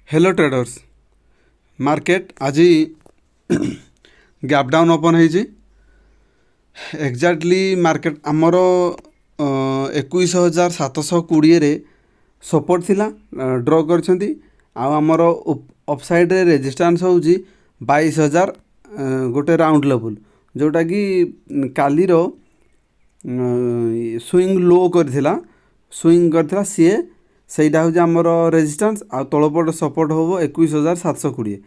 Hello traders market आज gap down open होती exactly market आमर 21,720 सपोर्ट थिला ड्र कर आमर अपसाइड रेजिस्टेंस हूँ 22,000 गोटे राउंड लेवल जोटा कि कालीर स्विंग लो करथिला स्विंग करथिला सीए ସେଇଟା ହେଉଛି ଆମର ରେଜିଷ୍ଟାନ୍ସ ଆଉ ତଳପଟ ସପୋର୍ଟ ହେବ 21,720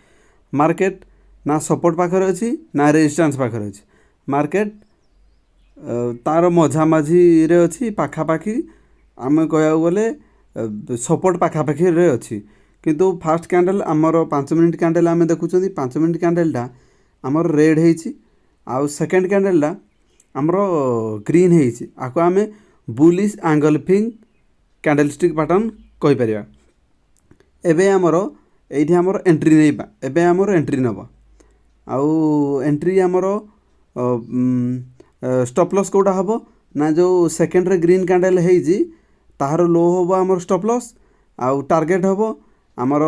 ମାର୍କେଟ ନା ସପୋର୍ଟ ପାଖରେ ଅଛି ନା ରେଜିଷ୍ଟାନ୍ସ ପାଖରେ ଅଛି ମାର୍କେଟ ତାର ମଝାମଝିରେ ଅଛି ପାଖାପାଖି ଆମେ କହିବାକୁ ଗଲେ ସପୋର୍ଟ ପାଖାପାଖିରେ ଅଛି କିନ୍ତୁ ଫାର୍ଷ୍ଟ କ୍ୟାଣ୍ଡେଲ ଆମର 5 ମିନିଟ୍ କ୍ୟାଣ୍ଡେଲ ଆମେ ଦେଖୁଛନ୍ତି 5 ମିନିଟ୍ କ୍ୟାଣ୍ଡେଲଟା ଆମର ରେଡ୍ ହେଇଛି ଆଉ ସେକେଣ୍ଡ କ୍ୟାଣ୍ଡେଲଟା ଆମର ଗ୍ରୀନ୍ ହେଇଛି ଆକୁ ଆମେ ବୁଲିଶ ଆଙ୍ଗଲଫିଙ୍ଗ कैंडलस्टिक पैटर्न कहीपर एवं आमर ये आमर एंट्री नहीं एवं आमर एंट्री नब आउ एंट्री आमर स्टॉप लॉस कोटा हम ना जो सेकेंड रे ग्रीन कैंडल है तार लो हम आमर स्टॉप लॉस आउ टार्गेट हम आमर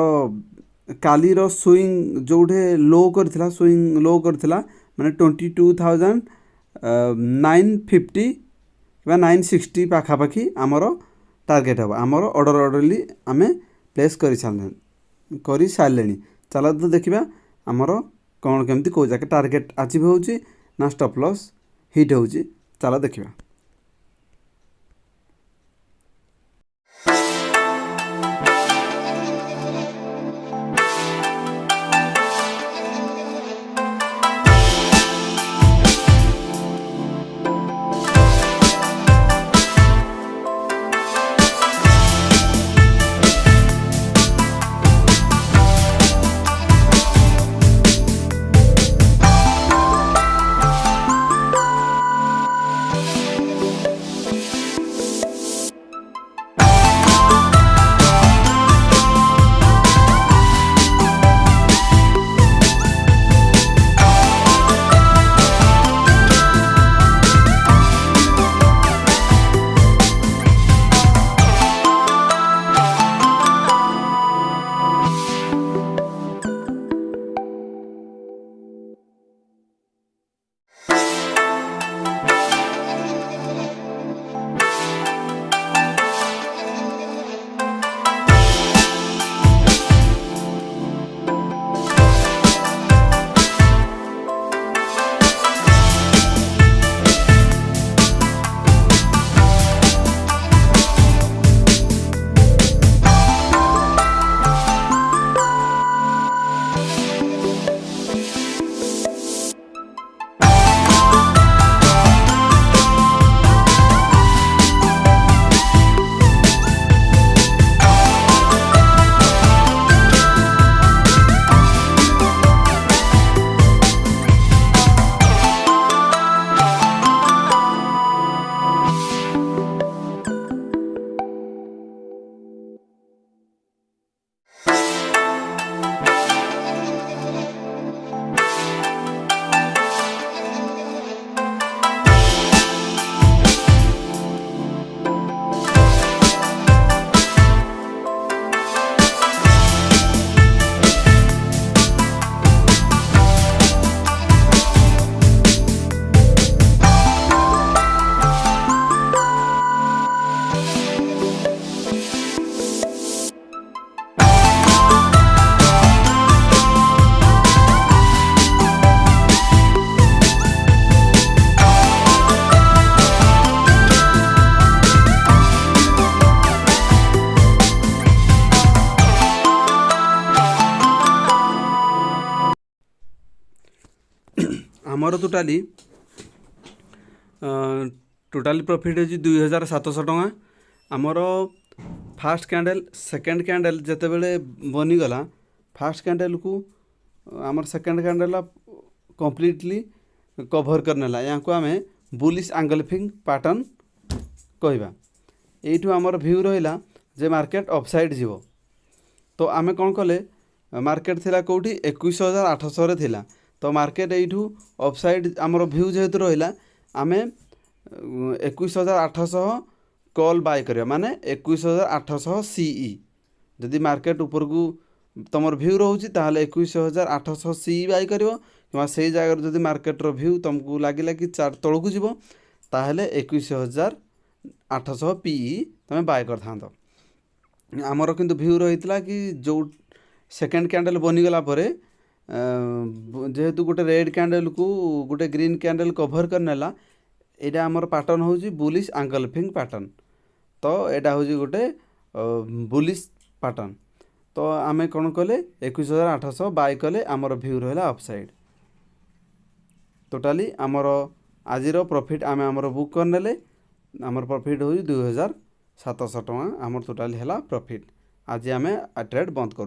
कालीर स्विंग जोठे लो करथिला स्विंग लो करथिला माने 22,950 बा 960 पाखापाखि आमर टार्गेट हम आमर ऑर्डरली आम प्लेस कर सारे चल तो देखा आमर कौन केमती कौ जाके टार्गेट अचीव हो ना स्टॉप लॉस हिट हो चल देखा आमर टोटाली प्रॉफिट है 2,700 टଙ୍କା आमर फास्ट कैंडल सेकेंड कैंडल जिते बड़े बनीगला फास्ट कैंडल को आमर सेकेंड कैंडल कंप्लीटली कभर करनेला या को आम बुलिश एंगलफिंग पैटर्न कहवा यू आमर व्यू रहा जे मार्केट अपसाइड जीव तो आम कौन कले मार्केट थिला कोठी 21,800 थिला तो मार्केट यू अपसाइड आमर व्यू जेहेतु रहा आम 21,800 कॉल बाय करिया माने 21,800 सीई जदि मार्केट ऊपर को तुम भ्यू रोचे ताहले 21,800 सी बाय कर से जगह जब मार्केटर भ्यू तुमको लगे कि चार्ट तौक जीव ताहले 21,800 पी तुम बाय कर था आमर किंतु भ्यू रही कि जो सेकेंड कैंडल बनीगला जेहेतु गोटे रेड कैंडल को गोटे ग्रीन कैंडल कभर कर नेला यहाँ आमर पैटर्न हूँ बुलिश एंगल्फिंग पैटर्न तो यहाँ हूँ गोटे बुलिश पैटर्न तो आमे कौन कले 21,800 बाय कले आमर भ्यू रहा अपसाइड टोटाली आमर आज प्रॉफिट आमे आमर बुक करनेले आमर प्रॉफिट हूँ 2,700 टଙ୍କା आमर टोटाली है प्रॉफिट आज आमे ट्रेड बंद कर।